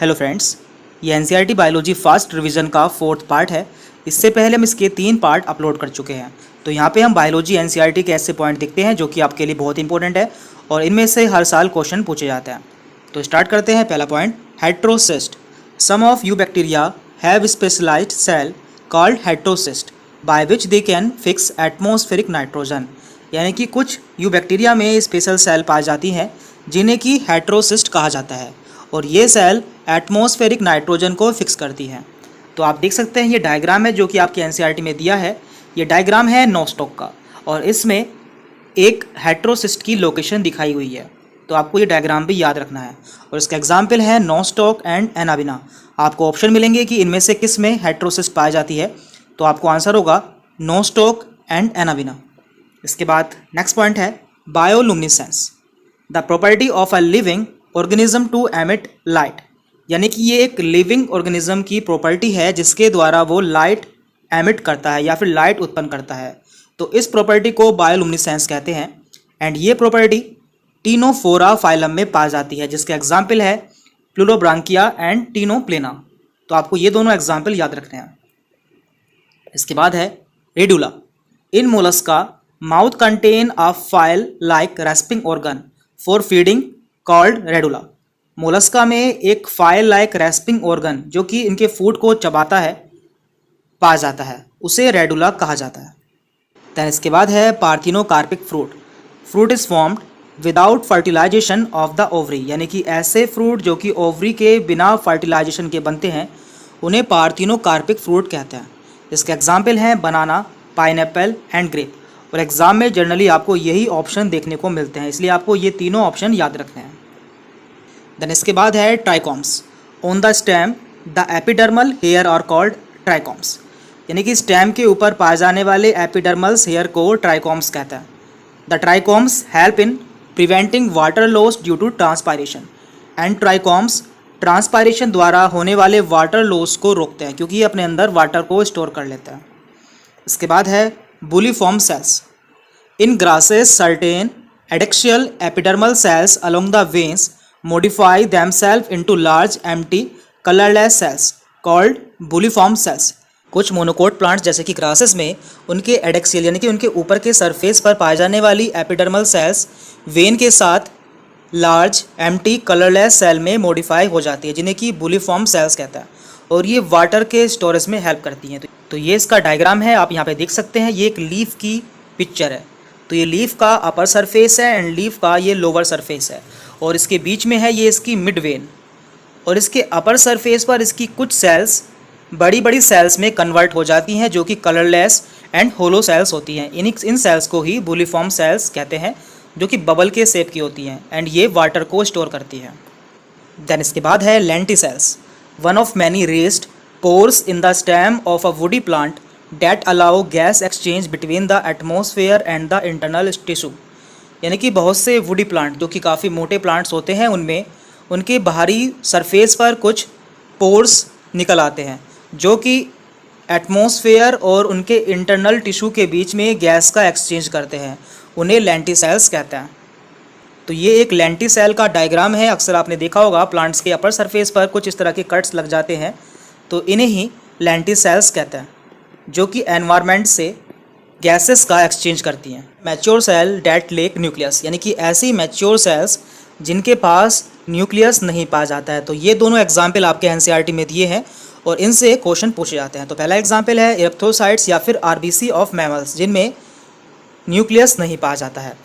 Hello friends, ये NCERT biology first revision का 4th part है। इससे पहले हम इसके 3 पार्ट अपलोड कर चुके हैं। तो यहाँ पे हम बायोलॉजी एनसीईआरटी के ऐसे पॉइंट देखते हैं जो कि आपके लिए बहुत इंपॉर्टेंट है और इनमें से हर साल क्वेश्चन पूछे जाते हैं। तो स्टार्ट करते हैं। पहला point, heterocyst. Some of you bacteria have specialised cell called heterocyst by which they can fix atmospheric nitrogen. यानी कि कुछ यू बैक्टीरिया में स्पेशल सेल पाई जाती हैं जिन्हें कि हेट्रोसिस्ट कहा जाता है और ये सेल एटमॉस्फेरिक नाइट्रोजन को फिक्स करती हैं। तो आप देख सकते हैं ये डायग्राम है जो कि आपके एनसीईआरटी में दिया है। ये डायग्राम है नोस्टॉक का और इसमें एक हेट्रोसिस्ट की लोकेशन दिखाई हुई है। तो आपको ये डायग्राम भी याद रखना है और इसका एग्जाम्पल है नोस्टॉक एंड एनाबिना। आपको ऑप्शन मिलेंगे कि इनमें से किस में हेट्रोसिस्ट पाई जाती है, तो आपको आंसर होगा नोस्टॉक एंड एनाबिना। इसके बाद नेक्स्ट पॉइंट है bioluminescence, the property of a living organism to emit light. यानी कि ये एक लिविंग ऑर्गेनिज्म की प्रॉपर्टी है जिसके द्वारा वो लाइट एमिट करता है या फिर लाइट उत्पन्न करता है। तो इस प्रॉपर्टी को बायोलुमिनेसेंस कहते हैं एंड ये प्रॉपर्टी टीनोफोरा फाइलम में पाई जाती है जिसके एग्जाम्पल है प्लूरोब्रांकिया एंड टीनोप्लेना। तो आपको ये दोनों एग्जाम्पल याद रखने हैं। इसके बाद है radula. In Mollusca mouth contain a file like respiring organ for feeding called radula. Mollusca में एक फाइल लाइक रेस्पिंग ऑर्गन जो कि इनके फूड को चबाता है पाया जाता है, उसे रेडुला कहा जाता है। दैन इसके बाद है parthenocarpic fruit. Fruit is formed without fertilisation of the ovary. यानी कि ऐसे फ्रूट जो कि ओवरी के बिना फर्टिलाइजेशन के बनते हैं उन्हें पार्थिनोकार्पिक फ्रूट कहते हैं। इसके एग्जाम्पल हैं बनाना, पाइनएप्पल एंड ग्रेप। और एग्जाम में जनरली आपको यही ऑप्शन देखने को मिलते हैं, इसलिए आपको ये तीनों ऑप्शन याद रखने हैं। देन इसके बाद है trichomes. On the stem the epidermal hair are called trichomes. यानी कि स्टेम के ऊपर पाए जाने वाले एपिडर्मल्स हेयर को ट्राइकॉम्स कहते हैं। The trichomes help in preventing water loss due to transpiration and trichomes transpiration द्वारा होने वाले वाटर लॉस को रोकते हैं क्योंकि ये अपने अंदर वाटर को स्टोर कर लेते हैं। इसके बाद है bulliform cells. In grasses certain adaxial epidermal cells along the veins modify themselves into large empty colorless cells called bulliform cells. कुछ मोनोकोट प्लांट्स जैसे कि ग्रासेस में उनके एडेक्सियल यानी कि उनके ऊपर के सरफेस पर पाए जाने वाली एपिडर्मल सेल्स वेन के साथ लार्ज एम्प्टी कलरलेस सेल में मॉडिफाई हो जाती है जिन्हें कि बुलिफॉर्म सेल्स कहता है और ये वाटर के स्टोरेज में हेल्प करती हैं। तो ये इसका डायग्राम है, आप यहाँ पे देख सकते हैं। ये एक लीफ की पिक्चर है। तो ये लीफ का अपर सरफेस है एंड लीफ का ये लोअर सरफेस है और इसके बीच में है ये इसकी मिड वेन और इसके अपर सरफेस पर इसकी कुछ सेल्स बड़ी बड़ी सेल्स में कन्वर्ट हो जाती हैं जो कि कलरलेस एंड होलो सेल्स होती हैं। इन सेल्स को ही बुलिफॉर्म सेल्स कहते हैं जो कि बबल के शेप की होती हैं एंड ये वाटर को स्टोर करती हैं। देन इसके बाद है lenticels, one of many raised pores in the stem of a woody plant that allow gas exchange between the atmosphere and the internal tissue. यानी कि बहुत से वुडी प्लांट जो कि काफ़ी मोटे प्लांट्स होते हैं उनमें उनके बाहरी सरफेस पर कुछ पोर्स निकल आते हैं जो कि एटमॉस्फेयर और उनके इंटरनल टिश्यू के बीच में गैस का एक्सचेंज करते हैं, उन्हें लेंटिसेल्स कहते हैं। तो ये एक लेंटिसेल का डायग्राम है। अक्सर आपने देखा होगा प्लांट्स के अपर सरफेस पर कुछ इस तरह के कट्स लग जाते हैं, तो इन्हें ही लेंटिसेल्स कहते हैं जो कि एनवायरनमेंट से गैसेस का एक्सचेंज करती हैं। Mature cell that lack nucleus, यानी कि ऐसी मैच्योर सेल्स जिनके पास न्यूक्लियस नहीं पाया जाता है। तो ये दोनों एग्जाम्पल आपके एनसीईआरटी में दिए हैं और इनसे क्वेश्चन पूछे जाते हैं। तो पहला एग्जाम्पल है एरिथ्रोसाइट्स या फिर आरबीसी ऑफ मैमल्स जिनमें न्यूक्लियस नहीं पाया जाता है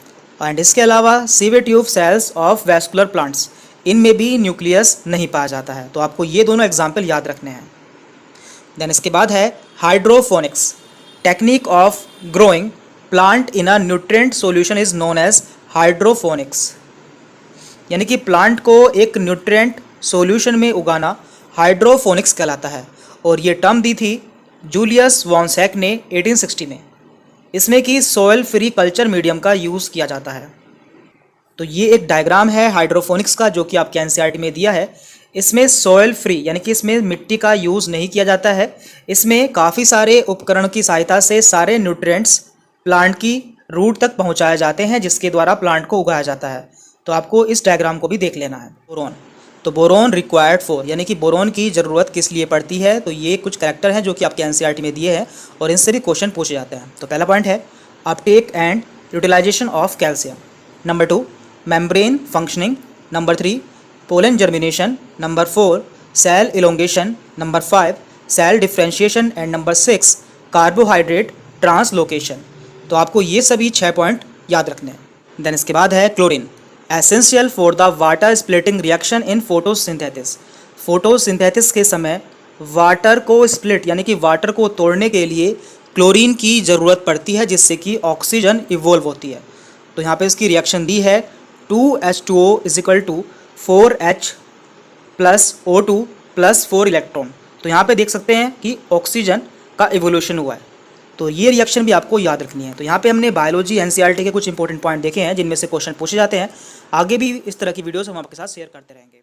एंड इसके अलावा sieve tube cells of vascular plants, इनमें भी न्यूक्लियस नहीं पाया जाता है। तो आपको ये दोनों एग्जाम्पल याद रखने हैं। देन इसके बाद है hydroponics, technique of growing plant in a nutrient solution is known as hydroponics. यानी कि प्लांट को एक न्यूट्रिएंट सॉल्यूशन में उगाना हाइड्रोफोनिक्स कहलाता है और ये टर्म दी थी जूलियस वॉन्सेक ने 1860 में। इसमें कि सॉइल फ्री कल्चर मीडियम का यूज़ किया जाता है। तो ये एक डायग्राम है हाइड्रोफोनिक्स का जो कि आपके एनसीईआरटी में दिया है। इसमें सॉइल फ्री यानी कि इसमें मिट्टी का यूज़ नहीं किया जाता है। इसमें काफ़ी सारे उपकरण की सहायता से सारे न्यूट्रिएंट्स प्लांट की रूट तक पहुंचाए जाते हैं जिसके द्वारा प्लांट को उगाया जाता है। तो आपको इस डायग्राम को भी देख लेना है। बोरोन, तो बोरोन रिक्वायर्ड फॉर, यानी कि बोरोन की ज़रूरत किस लिए पड़ती है, तो ये कुछ करैक्टर हैं जो कि आपके एनसीईआरटी में दिए हैं और इनसे भी क्वेश्चन पूछे जाते हैं। तो पहला पॉइंट है uptake and utilisation of calcium. Number 2 membrane functioning. Number 3 pollen germination. Number 4 cell elongation. Number 5 cell differentiation and number 6 carbohydrate translocation. तो आपको ये सभी 6 पॉइंट याद रखने हैं। देन इसके बाद है chlorine, essential for the water splitting reaction in photosynthesis. Photosynthesis के समय वाटर को स्प्लिट यानी कि वाटर को तोड़ने के लिए क्लोरीन की ज़रूरत पड़ती है, जिससे कि ऑक्सीजन इवोल्व होती है। तो यहाँ पे इसकी रिएक्शन दी है 2H2O = 4H + O2 + 4 इलेक्ट्रॉन। तो यहाँ पे देख सकते हैं कि ऑक्सीजन का इवोल्यूशन हुआ है। तो ये रिएक्शन भी आपको याद रखनी है। तो यहाँ पे हमने बायोलॉजी एनसीईआरटी के कुछ इंपॉर्टेंट पॉइंट देखे हैं जिनमें से क्वेश्चन पूछे जाते हैं। आगे भी इस तरह की वीडियोस हम आपके साथ शेयर करते रहेंगे।